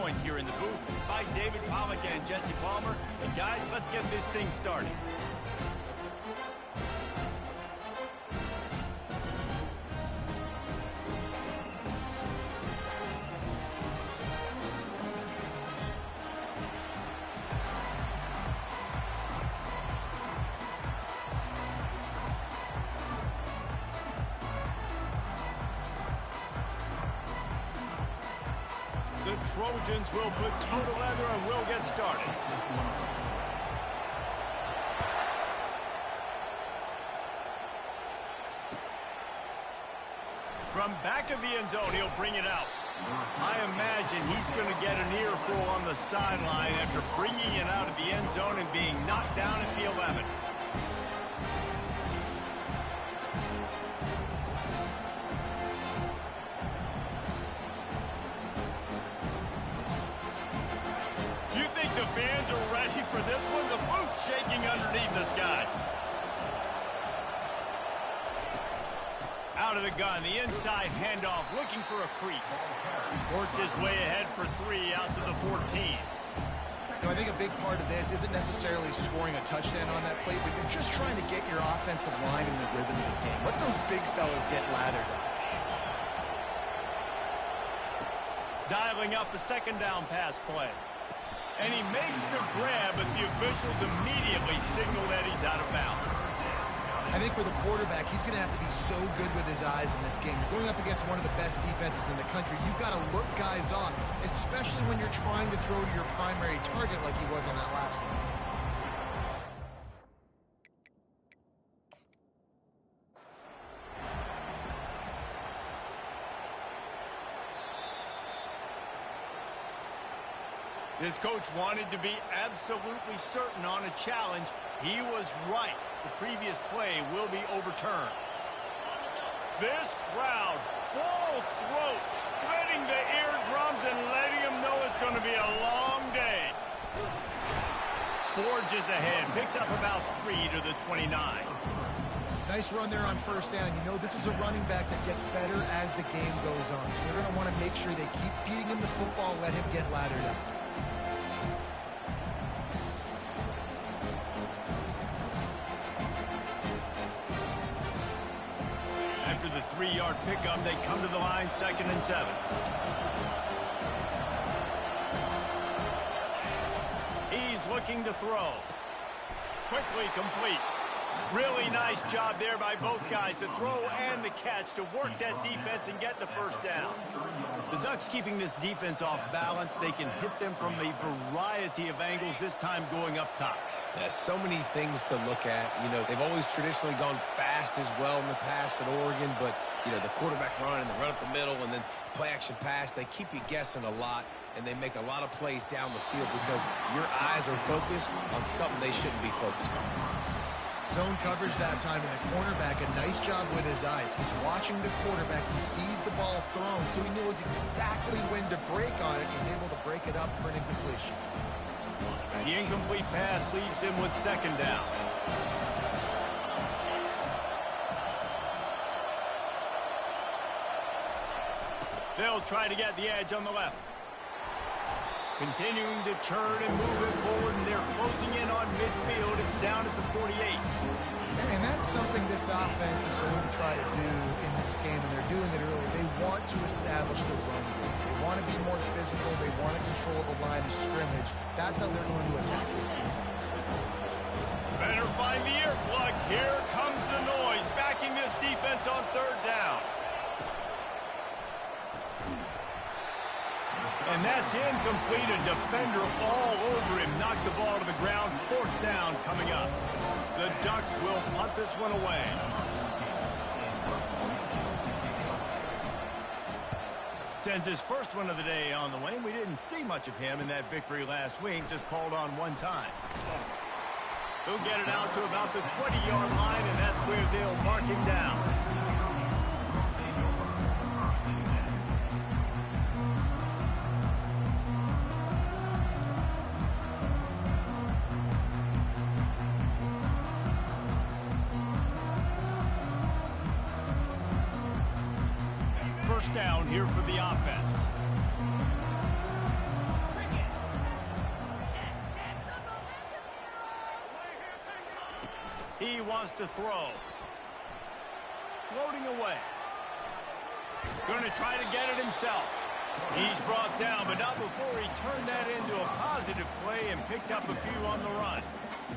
point here in the booth by David Pollack and Jesse Palmer. And guys, let's get this thing started. The Trojans will put toe to leather and will get started. From back of the end zone, he'll bring it out. I imagine he's going to get an earful on the sideline after bringing it out of the end zone and being knocked down at the 11. The fans are ready for this one. The booth's shaking underneath us, guys. Out of the gun, the inside handoff, looking for a crease. Works his way ahead for 3 out to the 14. I think a big part of this isn't necessarily scoring a touchdown on that play, but you're just trying to get your offensive line in the rhythm of the game. Let those big fellas get lathered up. Dialing up a second down pass play. And he makes the grab, but the officials immediately signal that he's out of bounds. I think for the quarterback, he's going to have to be so good with his eyes in this game. You're going up against one of the best defenses in the country. You've got to look guys off, especially when you're trying to throw to your primary target like he was on that last one. This coach wanted to be absolutely certain on a challenge. He was right. The previous play will be overturned. This crowd, full throat, spreading the eardrums and letting them know it's going to be a long day. Forges ahead, picks up about 3 to the 29. Nice run there on first down. You know this is a running back that gets better as the game goes on. So they're going to want to make sure they keep feeding him the football, let him get lathered up. After the 3-yard pickup, they come to the line, 2nd and 7. He's looking to throw. Quickly complete. Really nice job there by both guys to throw and the catch to work that defense and get the first down. The Ducks keeping this defense off balance. They can hit them from a variety of angles, this time going up top. There's so many things to look at. You know, they've always traditionally gone fast as well in the past at Oregon, but, you know, the quarterback run and the run up the middle and then play-action pass, they keep you guessing a lot, and they make a lot of plays down the field because your eyes are focused on something they shouldn't be focused on. Zone coverage that time, and the cornerback, a nice job with his eyes. He's watching the quarterback. He sees the ball thrown, so he knows exactly when to break on it. He's able to break it up for an incompletion. The incomplete pass leaves him with 2nd down. They'll try to get the edge on the left. Continuing to churn and move it forward, and they're closing in on midfield. It's down at the 48. And that's something this offense is going to try to do in this game, and they're doing it early. They want to establish the run game. They want to be more physical. They want to control the line of scrimmage. That's how they're going to attack this defense. Better find the earplugs. Here comes the noise, backing this defense on 3rd down. And that's incomplete. A defender all over him. Knocked the ball to the ground. 4th down coming up. The Ducks will punt this one away. Sends his first one of the day on the way. We didn't see much of him in that victory last week. Just called on one time. He'll get it out to about the 20-yard line, and that's where they'll mark him down. First down here for the offense. He wants to throw. Floating away. Going to try to get it himself. He's brought down, but not before he turned that into a positive play and picked up a few on the run.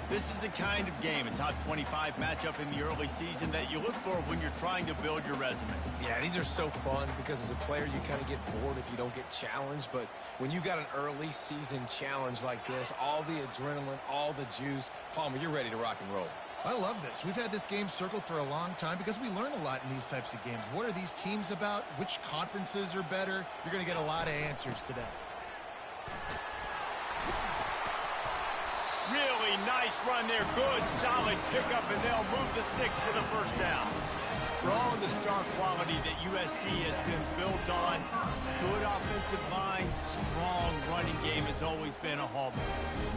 This is the kind of game, a top 25 matchup in the early season, that you look for when you're trying to build your resume. Yeah, these are so fun because as a player, you kind of get bored if you don't get challenged. But when you got an early season challenge like this, all the adrenaline, all the juice, Palmer, you're ready to rock and roll. I love this. We've had this game circled for a long time because we learn a lot in these types of games. What are these teams about? Which conferences are better? You're going to get a lot of answers today. Really nice run there. Good, solid pickup, and they'll move the sticks for the first down. For all of the star quality that USC has been built on, good offensive line, strong running game has always been a hallmark.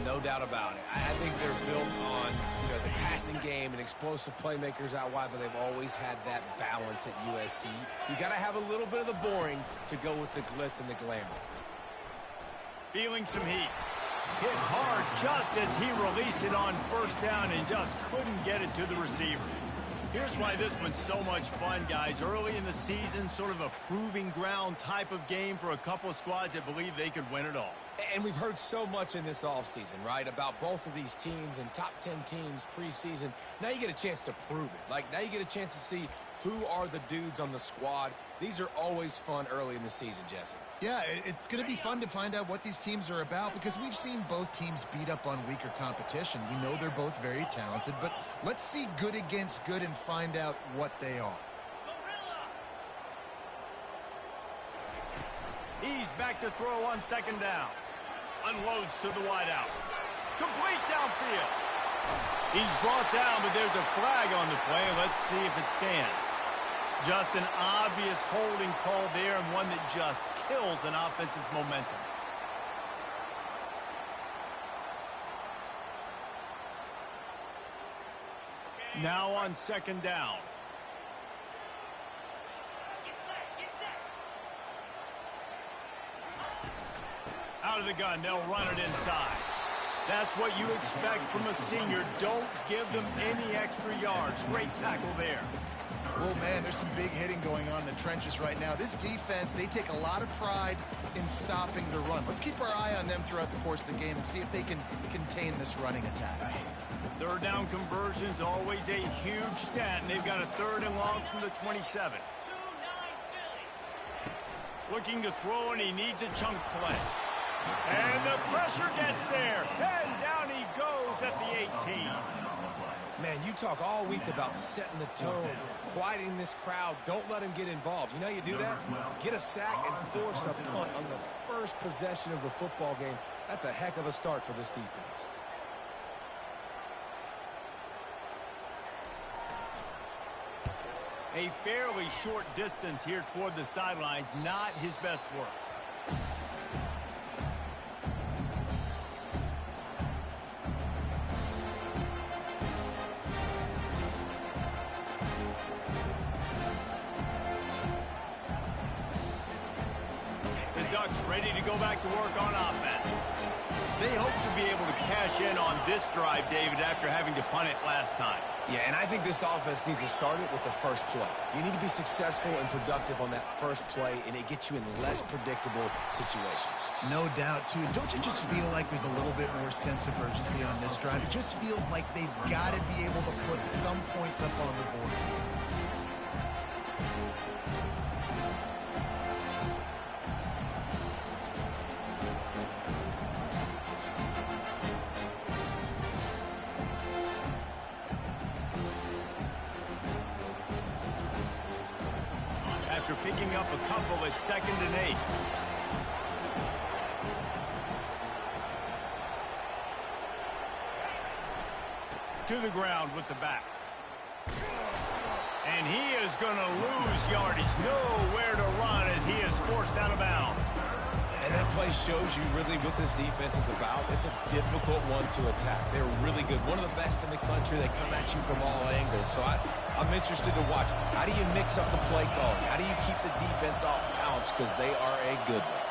No doubt about it. I think they're built on, the passing game and explosive playmakers out wide, but they've always had that balance at USC. You got to have a little bit of the boring to go with the glitz and the glamour. Feeling some heat. Hit hard just as he released it on first down and just couldn't get it to the receiver. Here's why this one's so much fun, guys. Early in the season, sort of a proving ground type of game for a couple of squads that believe they could win it all. And we've heard so much in this offseason, right, about both of these teams and top 10 teams preseason. Now you get a chance to prove it. Now you get a chance to see who are the dudes on the squad. These are always fun early in the season, Jesse. Yeah, it's going to be fun to find out what these teams are about because we've seen both teams beat up on weaker competition. We know they're both very talented, but let's see good against good and find out what they are. He's back to throw on second down. Unloads to the wideout. Complete downfield. He's brought down, but there's a flag on the play. Let's see if it stands. Just an obvious holding call there, and one that just kills an offense's momentum. Now on second down. Out of the gun, they'll run it inside. That's what you expect from a senior. Don't give them any extra yards. Great tackle there. Well, man, there's some big hitting going on in the trenches right now. This defense, they take a lot of pride in stopping the run. Let's keep our eye on them throughout the course of the game and see if they can contain this running attack. Third down conversion's always a huge stat, and they've got a third and long from the 27. Looking to throw, and he needs a chunk play. And the pressure gets there, and down he goes at the 18. Man, you talk all week about setting the tone, quieting this crowd. Don't let him get involved. You know how you do that? Get a sack and force a punt on the first possession of the football game. That's a heck of a start for this defense. A fairly short distance here toward the sidelines, not his best work. Ready to go back to work on offense. They hope to be able to cash in on this drive, David, after having to punt it last time. Yeah, and I think this offense needs to start it with the first play. You need to be successful and productive on that first play, and it gets you in less predictable situations. No doubt, too. Don't you just feel like there's a little bit more sense of urgency on this drive? It just feels like they've got to be able to put some points up on the board. After picking up a couple at 2nd and 8. To the ground with the back. And he is going to lose yardage. Nowhere to run as he is forced out of bounds. And that play shows you really what this defense is about. It's a difficult one to attack. They're really good. One of the best in the country. They come at you from all angles. So I'm interested to watch. How do you mix up the play calling? How do you keep the defense off balance? Because they are a good one.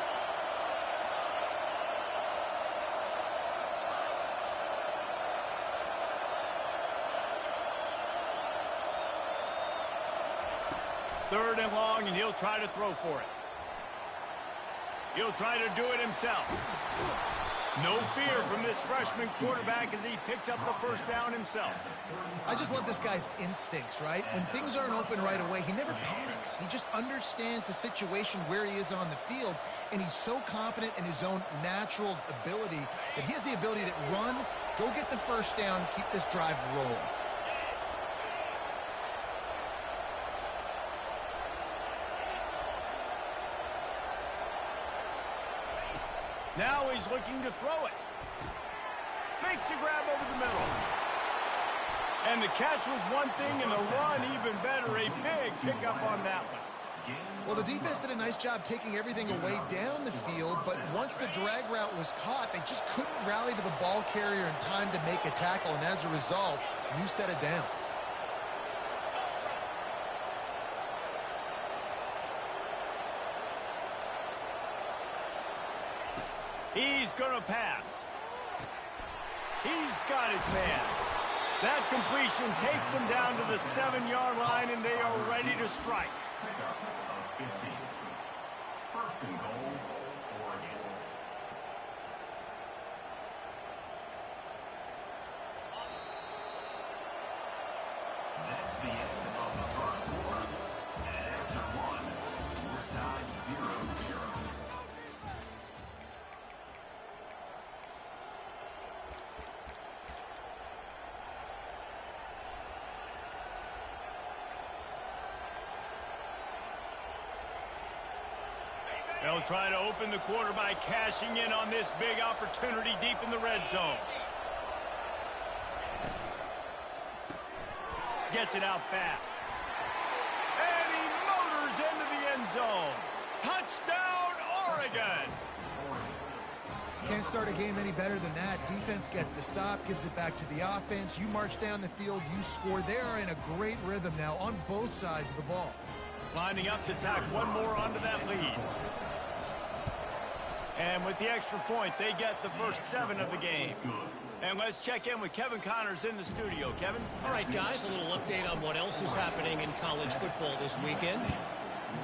Third and long, and he'll try to throw for it. He'll try to do it himself. No fear from this freshman quarterback as he picks up the first down himself. I just love this guy's instincts, right? When things aren't open right away, he never panics. He just understands the situation where he is on the field, and he's so confident in his own natural ability that he has the ability to run, go get the first down, keep this drive rolling. Now he's looking to throw it. Makes the grab over the middle. And the catch was one thing, and the run even better. A big pickup on that one. Well, the defense did a nice job taking everything away down the field, but once the drag route was caught, they just couldn't rally to the ball carrier in time to make a tackle, and as a result, new set of downs. He's going to pass. He's got his man. That completion takes them down to the 7-yard line, and they are ready to strike. First and goal, Oregon. That's the end of the first quarter. And after one, we're tied 0-0. They'll try to open the quarter by cashing in on this big opportunity deep in the red zone. Gets it out fast. And he motors into the end zone. Touchdown, Oregon! Can't start a game any better than that. Defense gets the stop, gives it back to the offense. You march down the field, you score. They are in a great rhythm now on both sides of the ball. Lining up to tack one more onto that lead. And with the extra point, they get the first 7 of the game. And let's check in with Kevin Connors in the studio. Kevin? All right, guys, a little update on what else is happening in college football this weekend.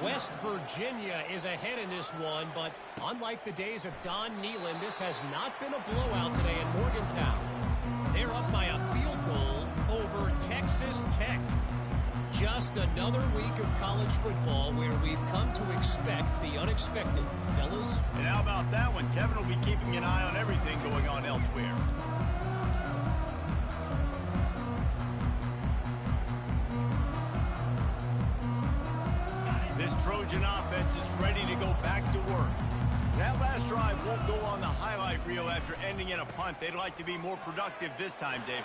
West Virginia is ahead in this one, but unlike the days of Don Nehlen, this has not been a blowout today in Morgantown. They're up by a field goal over Texas Tech. Just another week of college football where we've come to expect the unexpected, fellas. And how about that one? Kevin will be keeping an eye on everything going on elsewhere. This Trojan offense is ready to go back to work. That last drive won't go on the highlight reel after ending in a punt. They'd like to be more productive this time, David.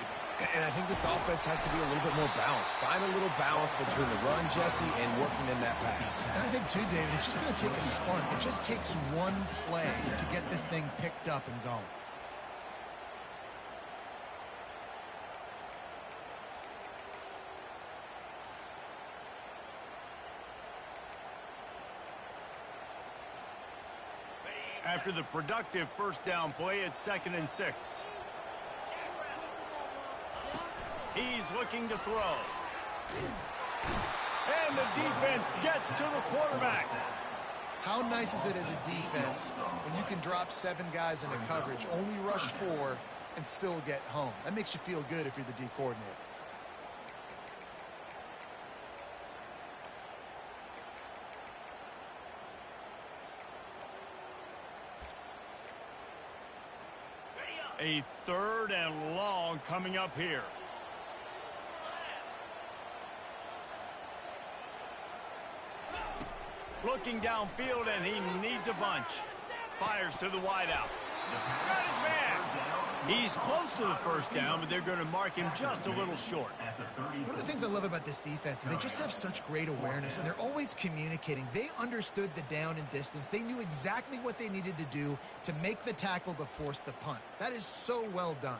And I think this offense has to be a little bit more balanced. Find a little balance between the run, Jesse, and working in that pass. And I think, too, David, it's just going to take a spark. It just takes one play to get this thing picked up and going. After the productive first down play, it's 2nd and 6. He's looking to throw. And the defense gets to the quarterback. How nice is it as a defense when you can drop 7 guys into coverage, only rush 4, and still get home? That makes you feel good if you're the D coordinator. A 3rd and long coming up here. Looking downfield, and he needs a bunch. Fires to the wideout. Got his man. He's close to the first down, but they're going to mark him just a little short. One of the things I love about this defense is they just have such great awareness, and they're always communicating. They understood the down and distance. They knew exactly what they needed to do to make the tackle to force the punt. That is so well done.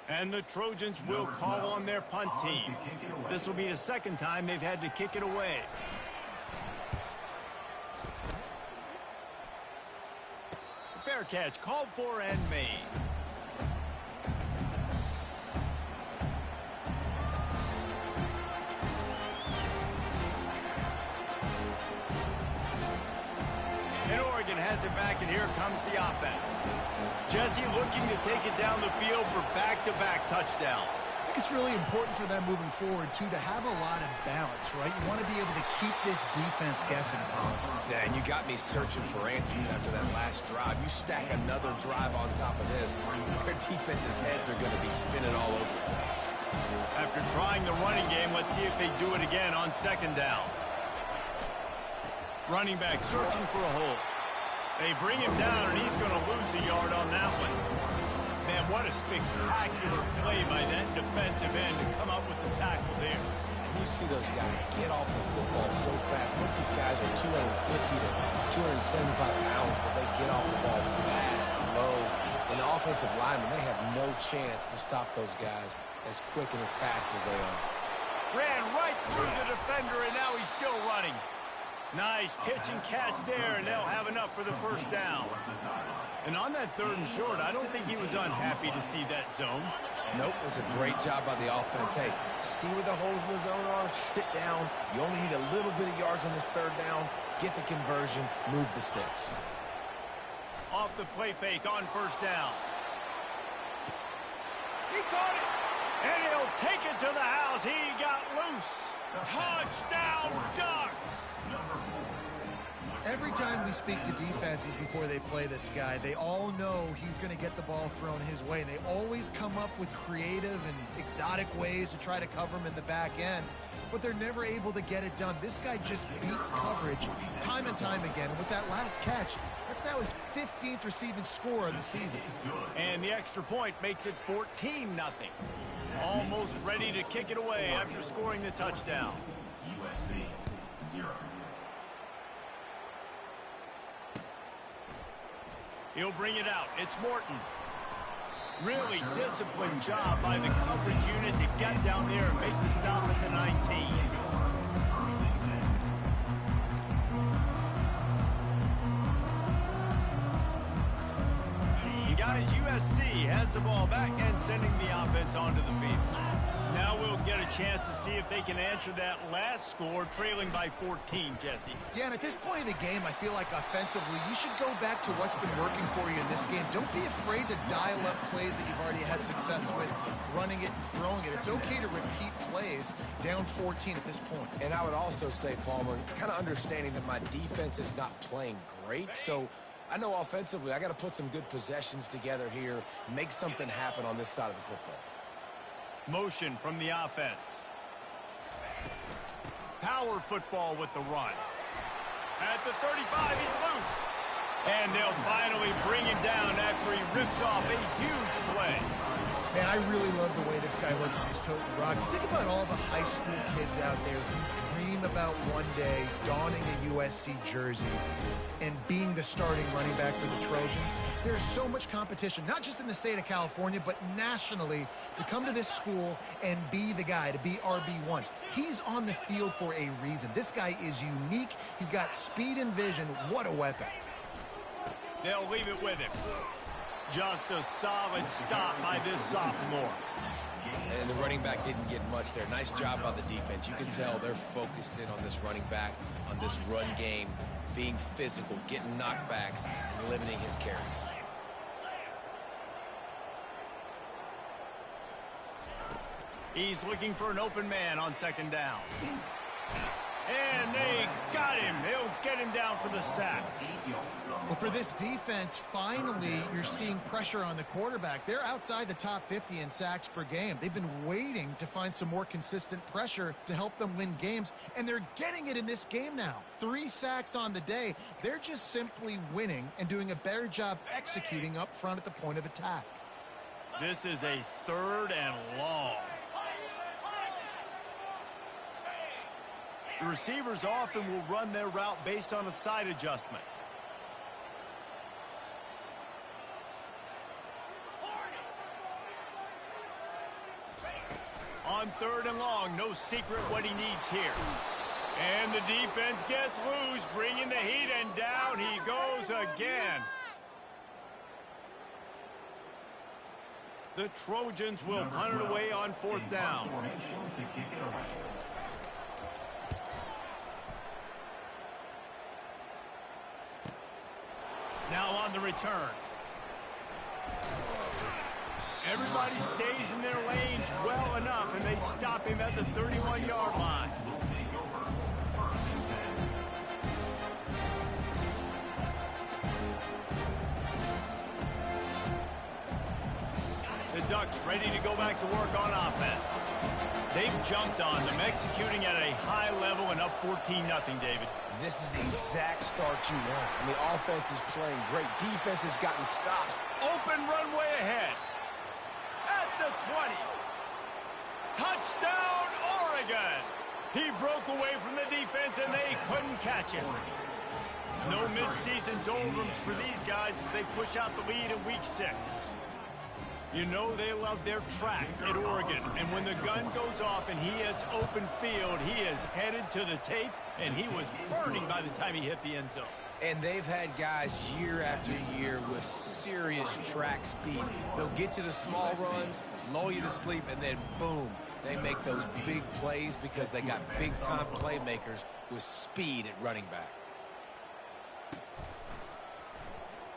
And the Trojans will call on their punt team. This will be the 2nd time they've had to kick it away. Fair catch called for and made. has it back, and here comes the offense. Jesse looking to take it down the field for back-to-back touchdowns. I think it's really important for them moving forward, too, to have a lot of balance, right? You want to be able to keep this defense guessing. Yeah, and you got me searching for answers after that last drive. You stack another drive on top of this, their defense's heads are going to be spinning all over the place. After trying the running game, let's see if they do it again on second down. Running back searching for a hole. They bring him down, and he's going to lose a yard on that one. Man, what a spectacular play by that defensive end to come up with the tackle there. And you see those guys get off the football so fast. Most of these guys are 250 to 275 pounds, but they get off the ball fast, low. And the offensive linemen, they have no chance to stop those guys as quick and as fast as they are. Ran right through the defender, and now he's still running. Nice pitch and catch there, and they'll have enough for the first down. And on that 3rd and short, I don't think he was unhappy to see that zone. Nope, it was a great job by the offense. Hey, see where the holes in the zone are? Sit down. You only need a little bit of yards on this 3rd down. Get the conversion. Move the sticks. Off the play fake on first down. He caught it, and he'll take it to the house. He got loose. Touchdown, Ducks! Every time we speak to defenses before they play this guy, they all know he's going to get the ball thrown his way. And they always come up with creative and exotic ways to try to cover him in the back end, but they're never able to get it done. This guy just beats coverage time and time again. And with that last catch, that's now his 15th receiving score of the season. And the extra point makes it 14-0. Almost ready to kick it away after scoring the touchdown. USC 0. He'll bring it out. It's Morton. Really disciplined job by the coverage unit to get down there and make the stop at the 19. And guys, USC has the ball back and sending the offense onto the field. Now we'll get a chance to see if they can answer that last score, trailing by 14, Jesse. Yeah, and at this point in the game, I feel like offensively, you should go back to what's been working for you in this game. Don't be afraid to dial up plays that you've already had success with, running it and throwing it. It's okay to repeat plays down 14 at this point. And I would also say, Palmer, kind of understanding that my defense is not playing great, so I know offensively I got to put some good possessions together here, make something happen on this side of the football. Motion from the offense. Power football with the run. At the 35, he's loose. And they'll finally bring him down after he rips off a huge play. Man, I really love the way this guy looks when he's toting the rock. You think about all the high school kids out there who dream about one day donning a USC jersey and being the starting running back for the Trojans. There's so much competition, not just in the state of California, but nationally, to come to this school and be the guy, to be RB1. He's on the field for a reason. This guy is unique. He's got speed and vision. What a weapon. They'll leave it with him. Just a solid stop by this sophomore. And the running back didn't get much there. Nice job by the defense. You can tell they're focused in on this running back, on this run game, being physical, getting knockbacks, and limiting his carries. He's looking for an open man on second down. And they got him. They'll get him down for the sack. Well, for this defense, finally, you're seeing pressure on the quarterback. They're outside the top 50 in sacks per game. They've been waiting to find some more consistent pressure to help them win games, and they're getting it in this game now. 3 sacks on the day. They're just simply winning and doing a better job executing up front at the point of attack. This is a 3rd and long. The receivers often will run their route based on a side adjustment. On 3rd and long, no secret what he needs here. And the defense gets loose, bringing the heat, and down he goes again. The Trojans will punt it away on 4th down. on the return. Everybody stays in their lanes well enough, and they stop him at the 31-yard line. The Ducks ready to go back to work on offense. They've jumped on them, executing at a high level and up 14-0, David. This is the exact start you want. And the offense is playing great. Defense has gotten stops. Open runway ahead. At the 20. Touchdown, Oregon! He broke away from the defense, and they couldn't catch him. No midseason doldrums for these guys as they push out the lead in Week 6. You know they love their track at Oregon, and when the gun goes off and he hits open field, he is headed to the tape, and he was burning by the time he hit the end zone. And they've had guys year after year with serious track speed. They'll get to the small runs, lull you to sleep, and then boom, they make those big plays because they got big-time playmakers with speed at running back.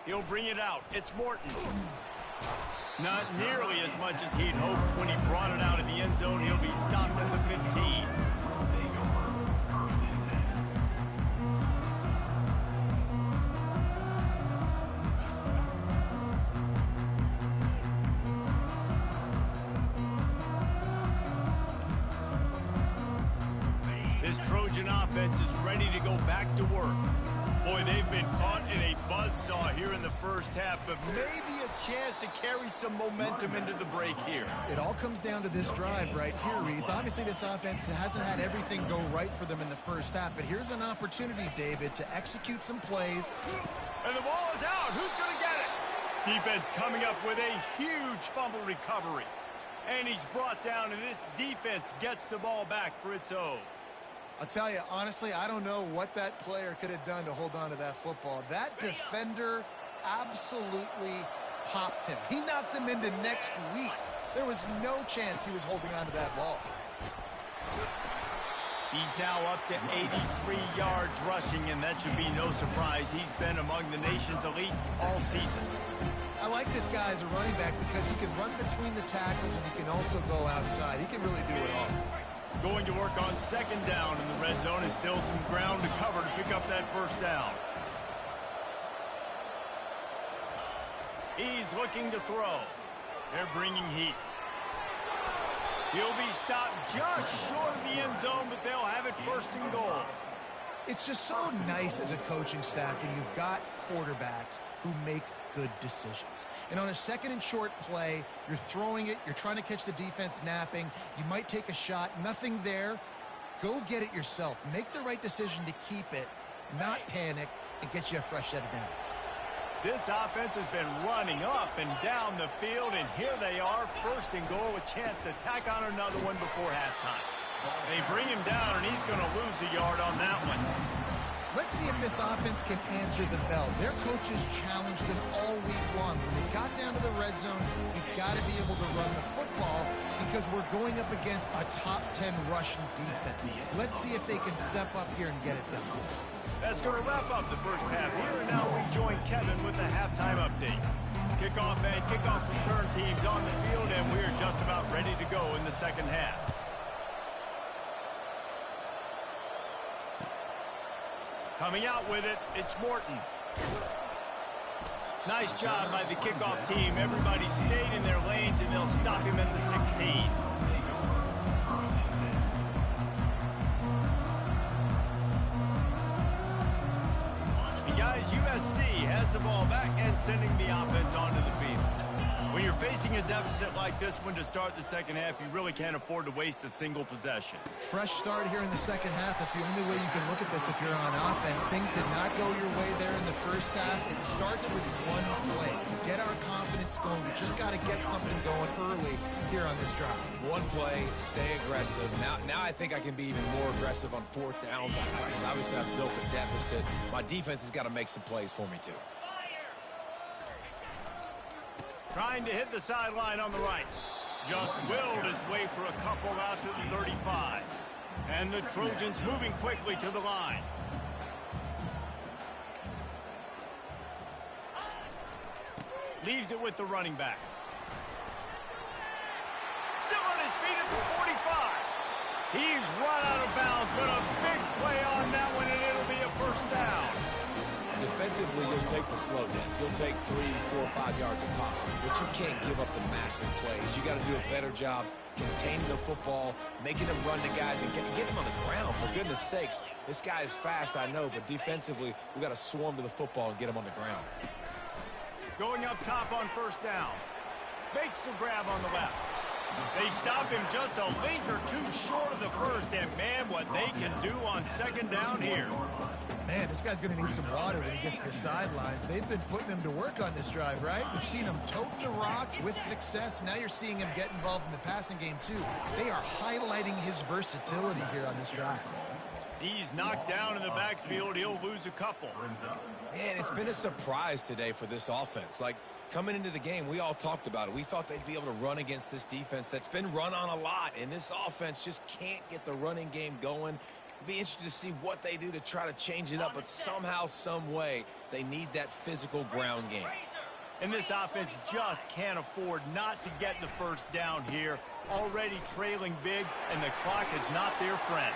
He'll bring it out. It's Morton. Not nearly as much as he'd hoped when he brought it out in the end zone. He'll be stopped at the 15. This Trojan offense is ready to go back to work. Boy, they've been caught in a buzzsaw here in the first half, but maybe a chance to carry some momentum into the break here. It all comes down to this drive right here, Reese. Obviously, this offense hasn't had everything go right for them in the first half, but here's an opportunity, David, to execute some plays. And the ball is out. Who's going to get it? Defense coming up with a huge fumble recovery. And he's brought down, and this defense gets the ball back for its own. I'll tell you, honestly, I don't know what that player could have done to hold on to that football. That defender absolutely popped him. He knocked him into next week. There was no chance he was holding on to that ball. He's now up to 83 yards rushing, and that should be no surprise. He's been among the nation's elite all season. I like this guy as a running back because he can run between the tackles and he can also go outside. He can really do it all. Going to work on second down in the red zone. Is still some ground to cover to pick up that first down. He's looking to throw. They're bringing heat. He'll be stopped just short of the end zone, but they'll have it first and goal. It's just so nice as a coaching staff when you've got quarterbacks who make good decisions. And on a second and short play, you're throwing it, you're trying to catch the defense napping, you might take a shot, nothing there. Go get it yourself. Make the right decision to keep it, not panic, and get you a fresh set of downs. This offense has been running up and down the field, and here they are, first and goal, a chance to tack on another one before halftime. They bring him down, and he's going to lose a yard on that one. Let's see if this offense can answer the bell. Their coaches challenged them all week long. When they got down to the red zone, you've got to be able to run the football because we're going up against a top 10 rushing defense. Let's see if they can step up here and get it done. That's going to wrap up the first half here, and now we join Kevin with the halftime update. Kickoff and kickoff return teams on the field, and we're just about ready to go in the second half. Coming out with it, it's Morton. Nice job by the kickoff team. Everybody stayed in their lanes, and they'll stop him at the 16. And guys, USC has the ball back and sending the offense onto the field. When you're facing a deficit like this one to start the second half, you really can't afford to waste a single possession. Fresh start here in the second half. That's the only way you can look at this if you're on offense. Things did not go your way there in the first half. It starts with one play. Get our confidence going. We just got to get something going early here on this drive. One play, stay aggressive. Now I think I can be even more aggressive on fourth downs. Because obviously I've built a deficit. My defense has got to make some plays for me too. Trying to hit the sideline on the right. Just willed his way for a couple out to the 35. And the Trojans moving quickly to the line. Leaves it with the running back. Still on his feet at the 45. He's run out of bounds, but a big play on that one, and it'll be a first down. Defensively, you'll take the slow down. You'll take 3, 4, 5 yards a pop, but you can't give up the massive plays. You got to do a better job containing the football, making them run to guys, and get him on the ground. For goodness sakes, this guy is fast, I know, but defensively, we got to swarm to the football and get him on the ground. Going up top on first down. Makes the grab on the left. They stop him just a link or two short of the first, and man, what they can do on second down here. Man, this guy's going to need some water when he gets to the sidelines. They've been putting him to work on this drive, right? We've seen him tote the rock with success. Now you're seeing him get involved in the passing game, too. They are highlighting his versatility here on this drive. He's knocked down in the backfield. He'll lose a couple. Man, it's been a surprise today for this offense. Like, coming into the game, we all talked about it. We thought they'd be able to run against this defense that's been run on a lot, and this offense just can't get the running game going. It'll be interesting to see what they do to try to change it up, but somehow, some way, they need that physical ground game. And this offense just can't afford not to get the first down here. Already trailing big, and the clock is not their friend.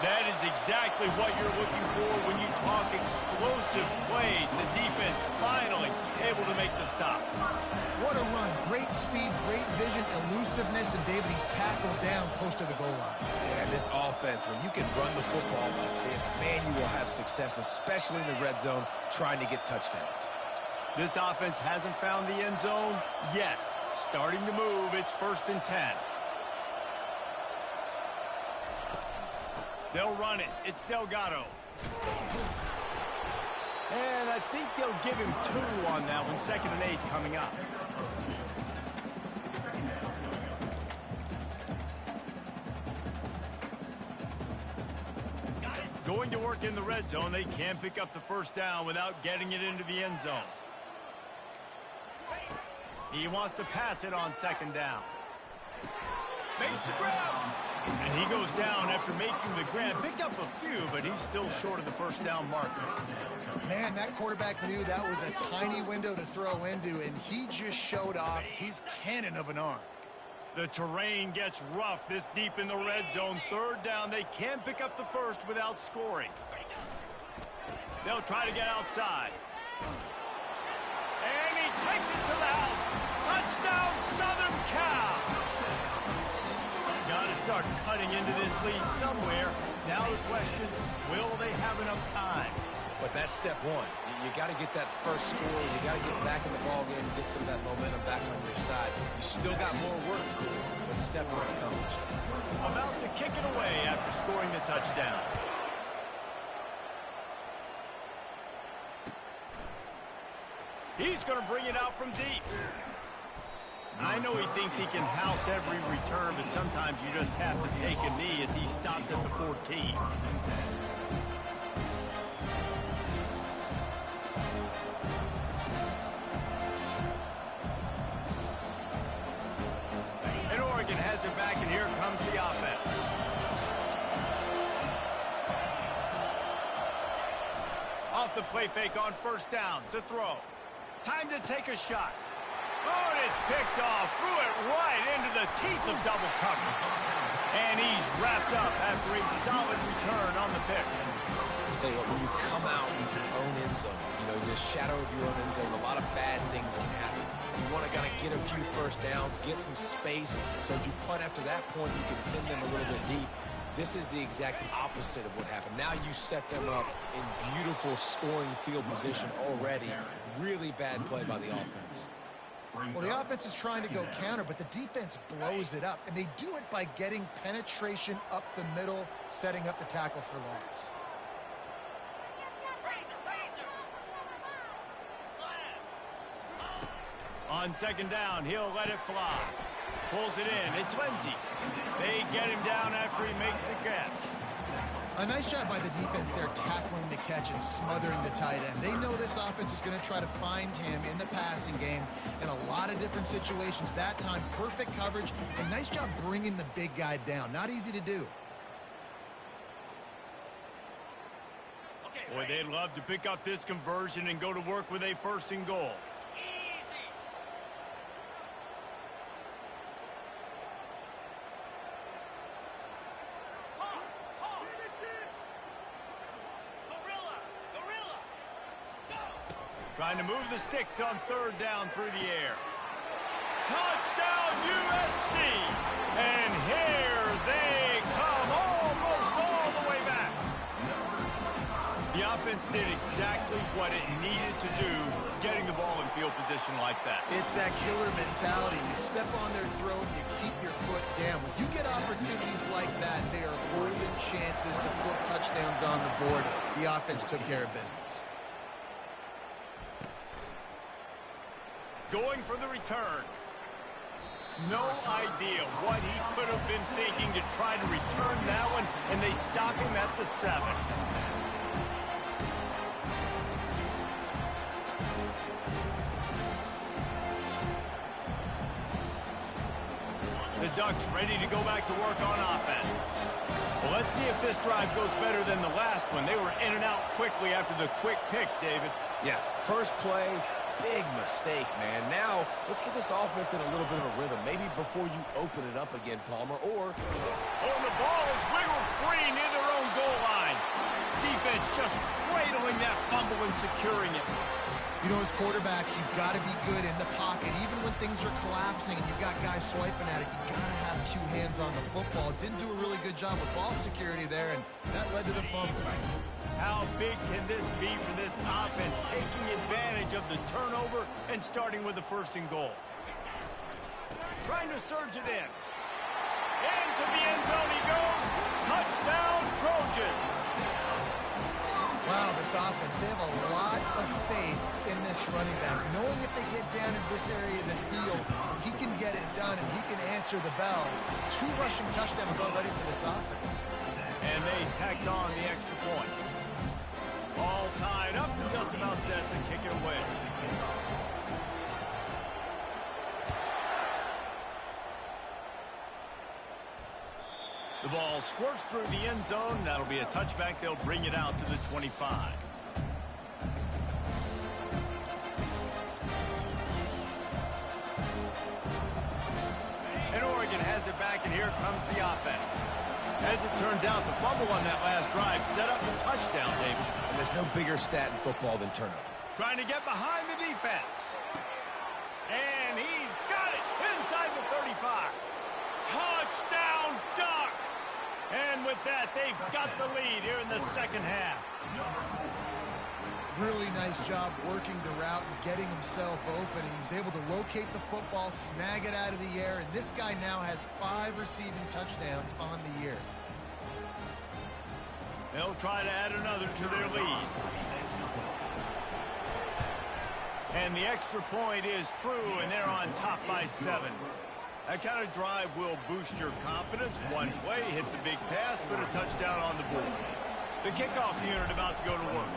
That is exactly what you're looking for when you talk explosive plays. The defense finally able to make the stop. What a run. Great speed, great vision, elusiveness, and David, he's tackled down close to the goal line. And this offense, when you can run the football like this, man, you will have success, especially in the red zone, trying to get touchdowns. This offense hasn't found the end zone yet. Starting to move, it's 1st and 10. They'll run it. It's Delgado. And I think they'll give him 2 on that one. 2nd and 8 coming up. Going to work in the red zone. They can't pick up the first down without getting it into the end zone. He wants to pass it on 2nd down. Makes the grab. And he goes down after making the grab. Picked up a few, but he's still short of the first down marker. Man, that quarterback knew that was a tiny window to throw into, and he just showed off his cannon of an arm. The terrain gets rough this deep in the red zone. 3rd down. They can't pick up the first without scoring. They'll try to get outside. And he takes it to the house. Touchdown, Southern Cal. Got to start cutting into this lead somewhere. Now the question, will they have enough time? But that's step one. You got to get that first score. You got to get back in the ball game and get some of that momentum back on your side. You still got more work to do, but step one accomplished. About to kick it away after scoring the touchdown. He's going to bring it out from deep. I know he thinks he can house every return, but sometimes you just have to take a knee as he stopped at the 14. And Oregon has it back, and here comes the offense. Off the play fake on 1st down to throw. Time to take a shot. Oh, and it's picked off. Threw it right into the teeth of double coverage. And he's wrapped up after a solid return on the pick. I'll tell you what, when you come out with your own end zone, you know, the shadow of your own end zone, a lot of bad things can happen. You want to kind of get a few first downs, get some space, so if you punt after that point, you can pin them a little bit deep. This is the exact opposite of what happened. Now you set them up in beautiful scoring field position already. Really bad play by the offense. Well, the offense is trying to go counter, but the defense blows it up, and they do it by getting penetration up the middle, setting up the tackle for loss. On 2nd down, he'll let it fly. Pulls it in. It's Lindsey. They get him down after he makes the catch. A nice job by the defense there, tackling the catch and smothering the tight end. They know this offense is going to try to find him in the passing game in a lot of different situations. That time, perfect coverage, and nice job bringing the big guy down. Not easy to do. Okay, Boy, they'd love to pick up this conversion and go to work with a 1st and goal. Trying to move the sticks on 3rd down through the air. Touchdown, USC! And here they come, almost all the way back. The offense did exactly what it needed to do, getting the ball in field position like that. It's that killer mentality. You step on their throat, you keep your foot down. When you get opportunities like that, they are golden chances to put touchdowns on the board. The offense took care of business. Going for the return. No idea what he could have been thinking to try to return that one, and they stop him at the 7. The Ducks ready to go back to work on offense. Well, let's see if this drive goes better than the last one. They were in and out quickly after the quick pick, David. Yeah, first play, big mistake, man. Now, let's get this offense in a little bit of a rhythm. Maybe before you open it up again, Palmer, or... Oh, and the ball is wiggled free near their own goal line. Defense just cradling that fumble and securing it. You know, as quarterbacks, you've got to be good in the pocket. Even when things are collapsing and you've got guys swiping at it, you've got to have 2 hands on the football. Didn't do a really good job with ball security there, and that led to the fumble. How big can this be for this offense, taking advantage of the turnover and starting with the 1st and goal? Trying to surge it in. Into the end zone he goes. Touchdown, Trojans. Wow, this offense, they have a lot of faith in this running back. Knowing if they get down in this area of the field, he can get it done and he can answer the bell. 2 rushing touchdowns already for this offense. And they tacked on the extra point. All tied up and just about set to kick it away. The ball squirts through the end zone. That'll be a touchback. They'll bring it out to the 25. And Oregon has it back, and here comes the offense. As it turns out, the fumble on that last drive set up the touchdown, David. And there's no bigger stat in football than turnover. Trying to get behind the defense. And he's got it inside the 35. Touchdown, Ducks! And with that, they've got the lead here in the 2nd half. Really nice job working the route and getting himself open. He was able to locate the football, snag it out of the air, and this guy now has 5 receiving touchdowns on the year. They'll try to add another to their lead. And the extra point is true, and they're on top by 7. That kind of drive will boost your confidence. One play, hit the big pass, put a touchdown on the board. The kickoff unit about to go to work.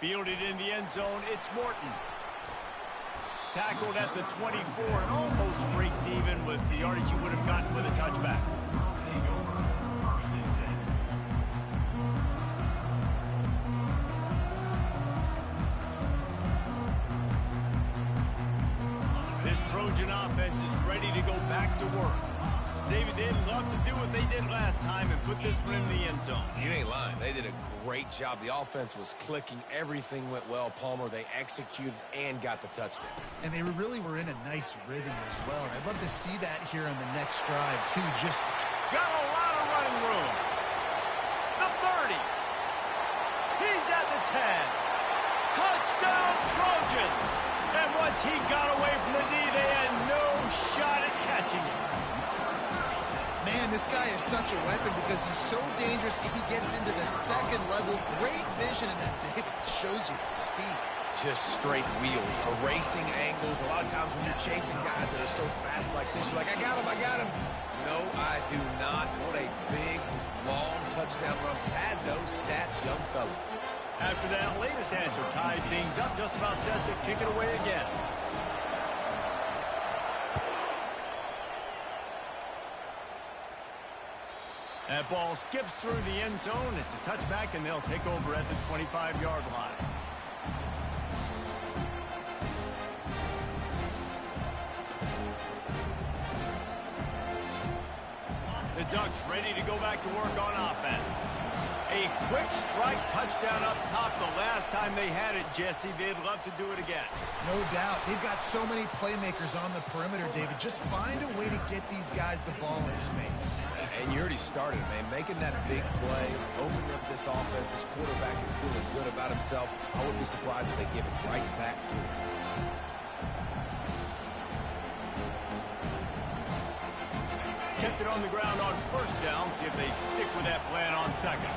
Fielded in the end zone, it's Morton. Tackled at the 24 and almost breaks even with the yardage he would have gotten with a touchback. This Trojan offense is ready to go back to work. David, they'd love to do what they did last time and put this one in the end zone. You ain't lying. They did a great job. The offense was clicking. Everything went well. Palmer, they executed and got the touchdown. And they really were in a nice rhythm as well. And I'd love to see that here on the next drive, too. Just got a lot of running room. The 30. He's at the 10. Touchdown, Trojans. And once he got away from the knee, they had no shot at catching him. Man, this guy is such a weapon because he's so dangerous if he gets into the 2nd level. Great vision, and then David shows you the speed. Just straight wheels, erasing angles. A lot of times when you're chasing guys that are so fast like this, you're like, I got him, I got him. No, I do not. What a big, long touchdown run. Pad those stats, young fella. After that latest answer tied things up, just about set to kick it away again. That ball skips through the end zone. It's a touchback, and they'll take over at the 25-yard line. The Ducks ready to go back to work on offense. A quick strike touchdown up top the last time they had it, Jesse. They'd love to do it again. No doubt. They've got so many playmakers on the perimeter, David. Just find a way to get these guys the ball in space. And you already started, man. Making that big play, opening up this offense. This quarterback is feeling good about himself. I wouldn't be surprised if they give it right back to him. Kept it on the ground on first down. See if they stick with that plan on second.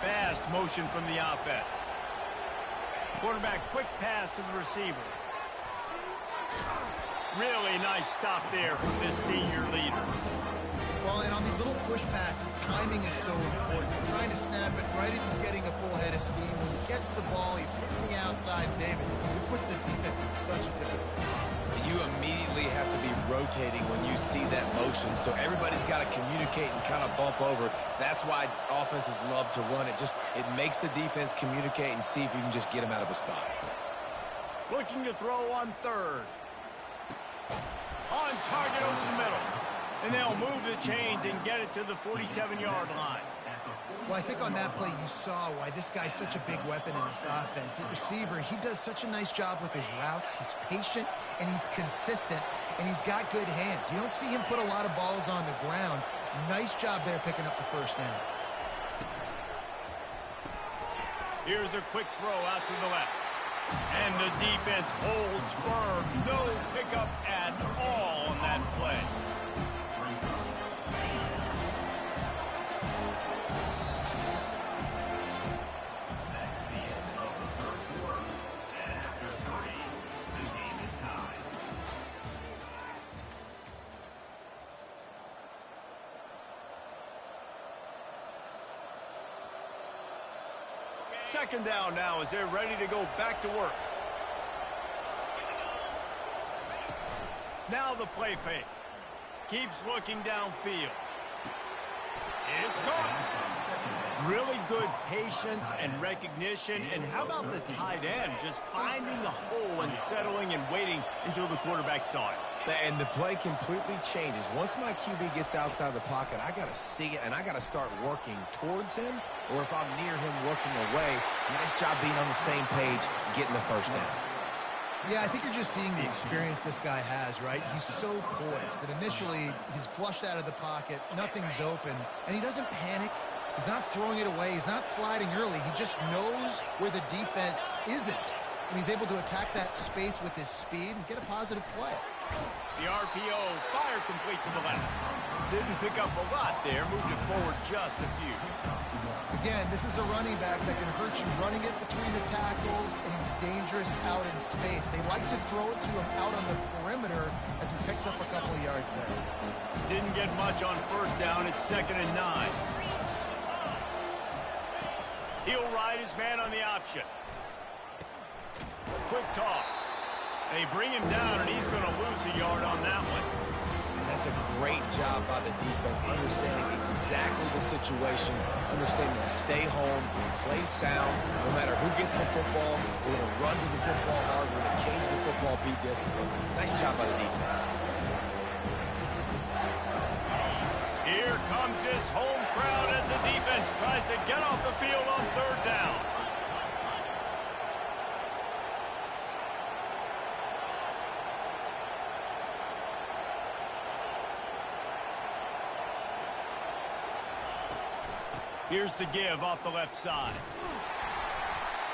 Fast motion from the offense. Quarterback quick pass to the receiver. Really nice stop there from this senior leader. Well, and on these little push passes, timing is so important. Trying to snap it right as he's getting a full head of steam. When he gets the ball, he's hitting the outside. David, he puts the defense in such a difficult spot. You immediately have to be rotating when you see that motion, so everybody's got to communicate and kind of bump over. That's why offenses love to run it. It makes the defense communicate and see if you can just get them out of a spot. Looking to throw on third. On target over the middle. And they'll move the chains and get it to the 47-yard line. Well, I think on that play you saw why this guy's such a big weapon in this offense. At receiver, he does such a nice job with his routes. He's patient, and he's consistent, and he's got good hands. You don't see him put a lot of balls on the ground. Nice job there picking up the first down. Here's a quick throw out to the left. And the defense holds firm. No pickup at all on that play. Second down now as they're ready to go back to work. Now the play fake. Keeps looking downfield. It's caught. Really good patience and recognition. And how about the tight end just finding the hole and settling and waiting until the quarterback saw it. And the play completely changes. Once my QB gets outside the pocket, I got to see it, and I got to start working towards him, or if I'm near him, working away. Nice job being on the same page, getting the first down. Yeah, I think you're just seeing the experience this guy has, right? He's so poised that initially he's flushed out of the pocket, nothing's open, and he doesn't panic. He's not throwing it away. He's not sliding early. He just knows where the defense isn't, and he's able to attack that space with his speed and get a positive play. The RPO fire complete to the left. Didn't pick up a lot there. Moved it forward just a few. Again, this is a running back that can hurt you running it between the tackles, and he's dangerous out in space. They like to throw it to him out on the perimeter as he picks up a couple of yards there. Didn't get much on first down. It's 2nd and 9. He'll ride his man on the option. Quick toss. They bring him down, and he's going to lose a yard on that one. And that's a great job by the defense, understanding exactly the situation, understanding to stay home, play sound. No matter who gets the football, we're going to run to the football hard. We're going to cage the football, be disciplined. Nice job by the defense. Here comes this home crowd as the defense tries to get off the field on third down. Here's the give off the left side.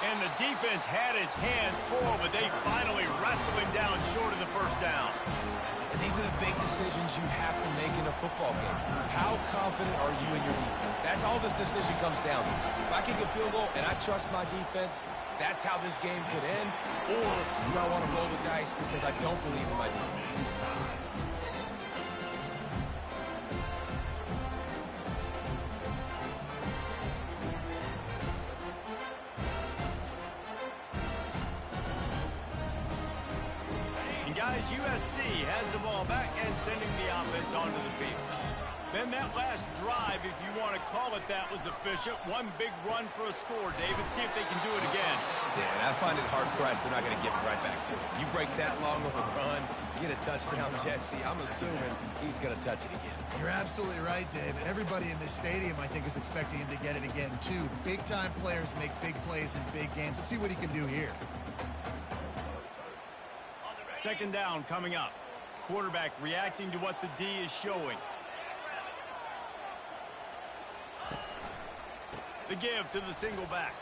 And the defense had his hands full, but they finally wrestled him down short of the first down. And these are the big decisions you have to make in a football game. How confident are you in your defense? That's all this decision comes down to. If I kick a field goal and I trust my defense, that's how this game could end. Or do I want to roll the dice because I don't believe in my defense? Guys, USC has the ball back and sending the offense onto the field. Then that last drive, if you want to call it that, was efficient. One big run for a score, David. See if they can do it again. Yeah, and I find it hard-pressed they're not going to get right back to it. You break that long of a run, get a touchdown, Jesse, I'm assuming he's going to touch it again. You're absolutely right, David. Everybody in this stadium, I think, is expecting him to get it again, too. Big-time players make big plays in big games. Let's see what he can do here. Second down coming up. Quarterback reacting to what the D is showing. The give to the single back.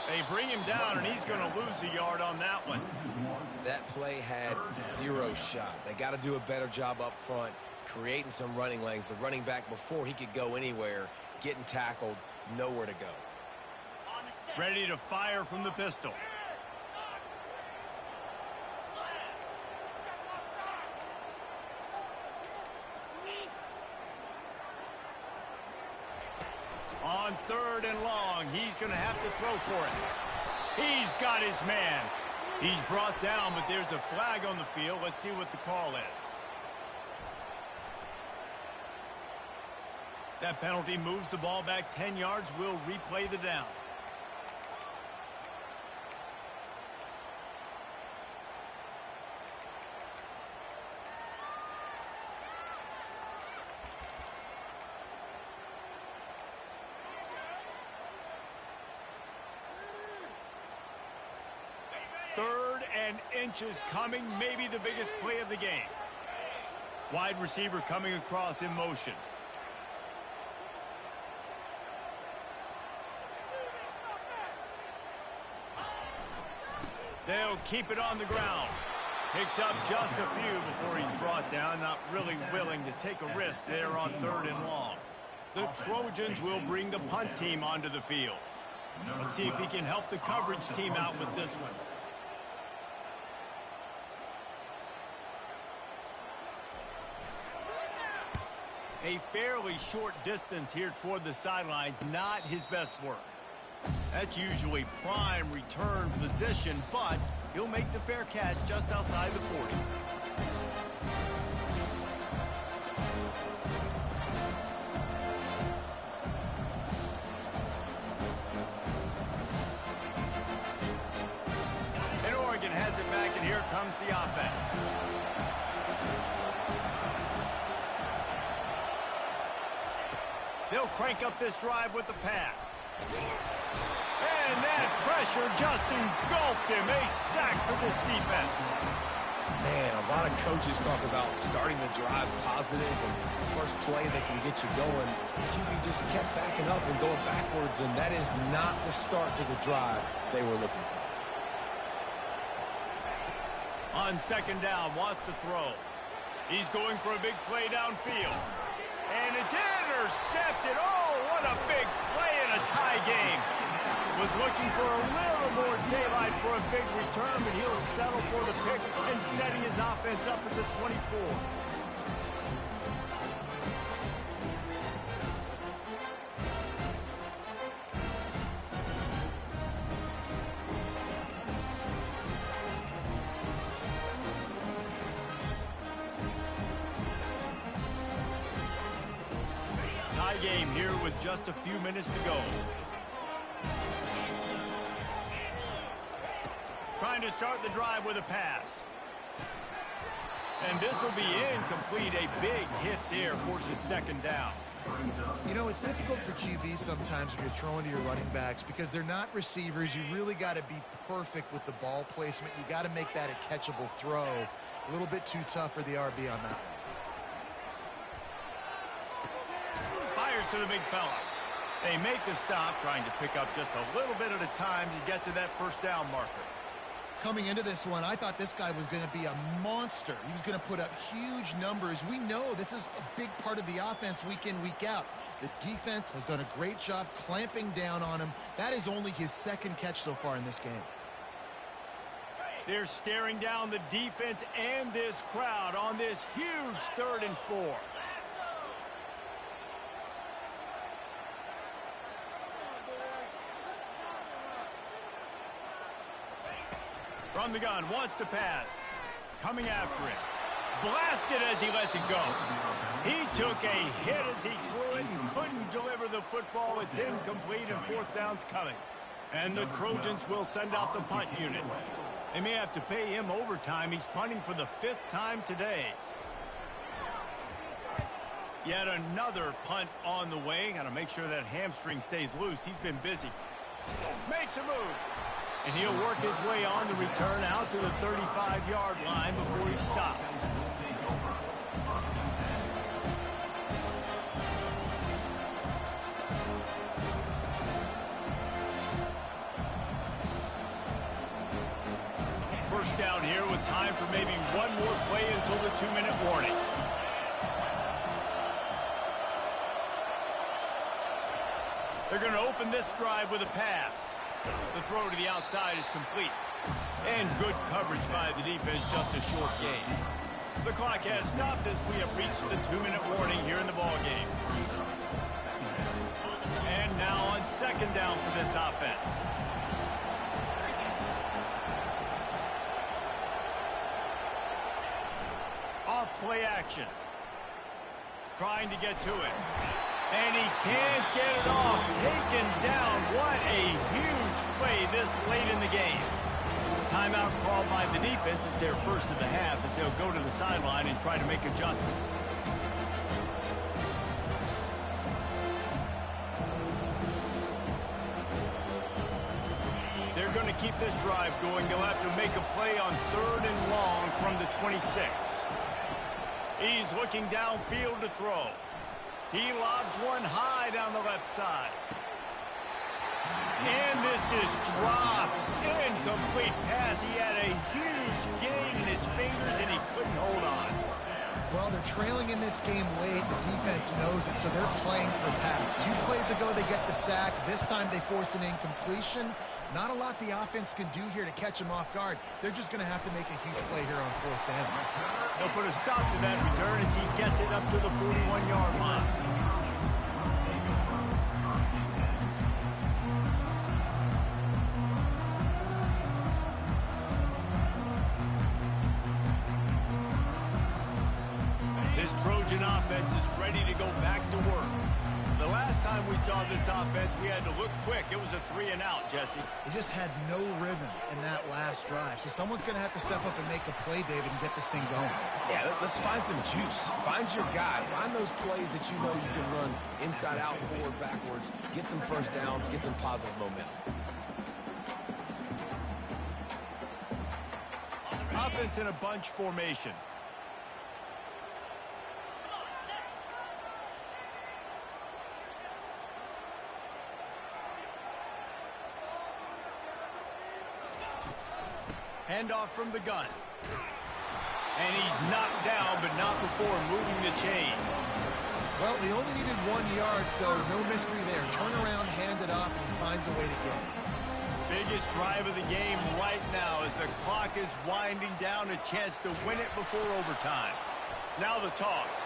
They bring him down, and he's going to lose a yard on that one. That play had zero shot. They got to do a better job up front, creating some running lanes. The running back, before he could go anywhere, getting tackled, nowhere to go. Ready to fire from the pistol. On third and long, he's going to have to throw for it. He's got his man. He's brought down, but there's a flag on the field. Let's see what the call is. That penalty moves the ball back 10 yards. We'll replay the down. Third and inches coming, maybe the biggest play of the game. Wide receiver coming across in motion. They'll keep it on the ground. Picks up just a few before he's brought down. Not really willing to take a risk there on third and long. The Trojans will bring the punt team onto the field. Let's see if he can help the coverage team out with this one. A fairly short distance here toward the sidelines, not his best work. That's usually prime return position, but he'll make the fair catch just outside the 40. And Oregon has it back, and here comes the offense. They'll crank up this drive with the pass. And that pressure just engulfed him. A sack for this defense. Man, a lot of coaches talk about starting the drive positive and first play that can get you going. The QB just kept backing up and going backwards, and that is not the start to the drive they were looking for. On second down, wants to throw. He's going for a big play downfield. And it's intercepted. Oh, what a big play in a tie game. Was looking for a little more daylight for a big return, but he'll settle for the pick and setting his offense up at the 24. Tie game here with just a few minutes to go. Trying to start the drive with a pass. And this will be incomplete. A big hit there, forces second down. You know, it's difficult for QBs sometimes when you're throwing to your running backs because they're not receivers. You really got to be perfect with the ball placement. You got to make that a catchable throw. A little bit too tough for the RB on that one. Fires to the big fella. They make the stop, trying to pick up just a little bit at a time to get to that first down marker. Coming into this one, I thought this guy was going to be a monster. He was going to put up huge numbers. We know this is a big part of the offense week in, week out. The defense has done a great job clamping down on him. That is only his second catch so far in this game. They're staring down the defense and this crowd on this huge 3rd and 4. From the gun, wants to pass. Coming after it. blasted as he lets it go. He took a hit as he threw it and couldn't deliver the football. It's incomplete and fourth down's coming. And the Trojans will send out the punt unit. They may have to pay him overtime. He's punting for the 5th time today. Yet another punt on the way. Got to make sure that hamstring stays loose. He's been busy. Makes a move. And he'll work his way on the return out to the 35-yard line before he stops. First down here with time for maybe one more play until the 2-minute warning. They're going to open this drive with a pass. The throw to the outside is complete. And good coverage by the defense, just a short gain. The clock has stopped as we have reached the 2-minute warning here in the ballgame. And now on second down for this offense. Off play action. Trying to get to it. And he can't get it off. Taken down. What a huge play this late in the game. Timeout called by the defense. It's their first of the half as they'll go to the sideline and try to make adjustments. They're going to keep this drive going. They'll have to make a play on 3rd and long from the 26. He's looking downfield to throw. He lobs one high down the left side. And this is dropped. Incomplete pass. He had a huge gain in his fingers, and he couldn't hold on. Well, they're trailing in this game late. The defense knows it, so they're playing for pass. 2 plays ago, they get the sack. This time, they force an incompletion. Not a lot the offense can do here to catch him off guard. They're just going to have to make a huge play here on 4th down. They'll put a stop to that return as he gets it up to the 41-yard line. This Trojan offense is ready to go back to work. The last time we saw this offense, we had to look quick. It was a 3-and-out, Jesse. They just had no rhythm in that last drive. So someone's going to have to step up and make a play, David, and get this thing going. Yeah, let's find some juice. Find your guy. Find those plays that you know you can run inside out, forward, backwards. Get some first downs. Get some positive momentum. Offense in a bunch formation. Handoff from the gun. And he's knocked down, but not before moving the chains. Well, they only needed 1 yard, so no mystery there. Turn around, hand it off, and he finds a way to get it. Biggest drive of the game right now as the clock is winding down, a chance to win it before overtime. Now the toss.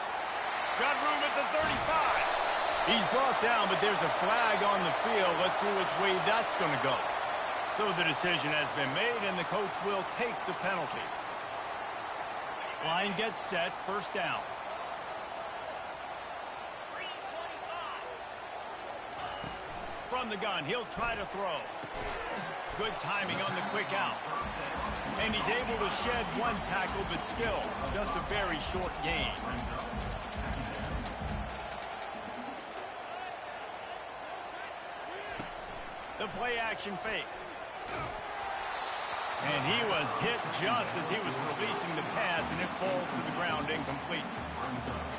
Got room at the 35. He's brought down, but there's a flag on the field. Let's see which way that's going to go. So the decision has been made, and the coach will take the penalty. Line gets set, first down. From the gun, he'll try to throw. Good timing on the quick out. And he's able to shed one tackle, but still just a very short gain. The play action fake. And he was hit just as he was releasing the pass, and it falls to the ground incomplete.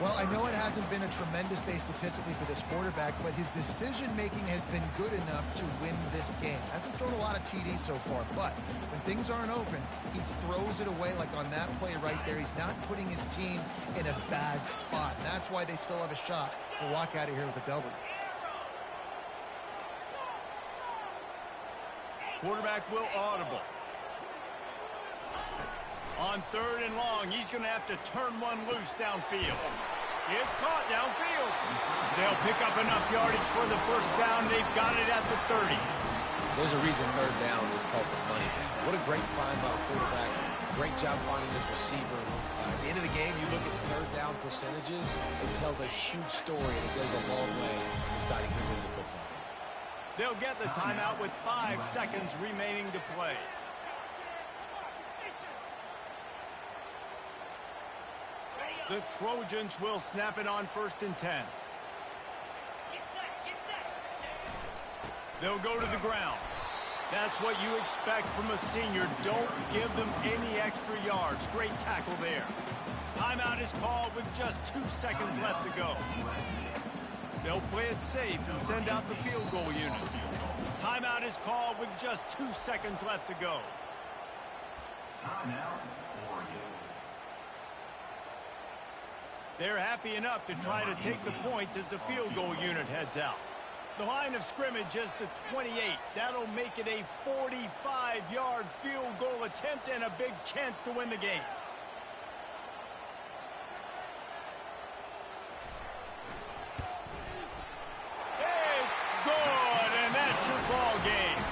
Well, I know it hasn't been a tremendous day statistically for this quarterback, but his decision-making has been good enough to win this game. Hasn't thrown a lot of TDs so far, but when things aren't open, he throws it away like on that play right there. He's not putting his team in a bad spot. And that's why they still have a shot to walk out of here with a W. Quarterback will audible. On 3rd and long, he's going to have to turn one loose downfield. It's caught downfield. They'll pick up enough yardage for the first down. They've got it at the 30. There's a reason 3rd down is called the money down. What a great find by the quarterback. Great job finding this receiver. At the end of the game, you look at third down percentages, it tells a huge story, and it goes a long way in deciding who wins a football game. They'll get the timeout with 5 seconds remaining to play. The Trojans will snap it on 1st and 10. They'll go to the ground. That's what you expect from a senior. Don't give them any extra yards. Great tackle there. Timeout is called with just 2 seconds left to go. They'll play it safe and send out the field goal unit. Timeout is called with just 2 seconds left to go. Timeout, Oregon. They're happy enough to try to take the points as the field goal unit heads out. The line of scrimmage is the 28. That'll make it a 45-yard field goal attempt and a big chance to win the game. It's good, and that's your ball game.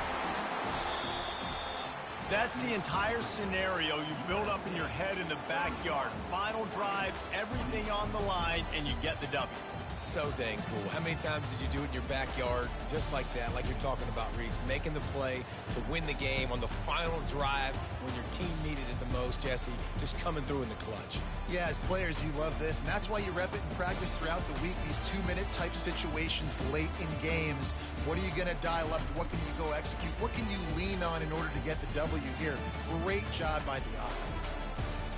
That's the entire scenario you build up in your head in the backyard. Final drive, everything on the line, and you get the W. So dang cool. How many times did you do it in your backyard just like that, like you're talking about, Reese, making the play to win the game on the final drive when your team needed it the most, Jesse, just coming through in the clutch. Yeah, as players, you love this, and that's why you rep it in practice throughout the week, these 2-minute type situations late in games. What are you going to dial up? What can you go execute? What can you lean on in order to get the W here? Great job by the offense.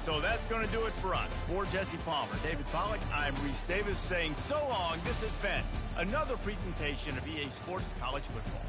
So that's going to do it for us. For Jesse Palmer, David Pollack, I'm Reese Davis saying so long. This has been another presentation of EA Sports College Football.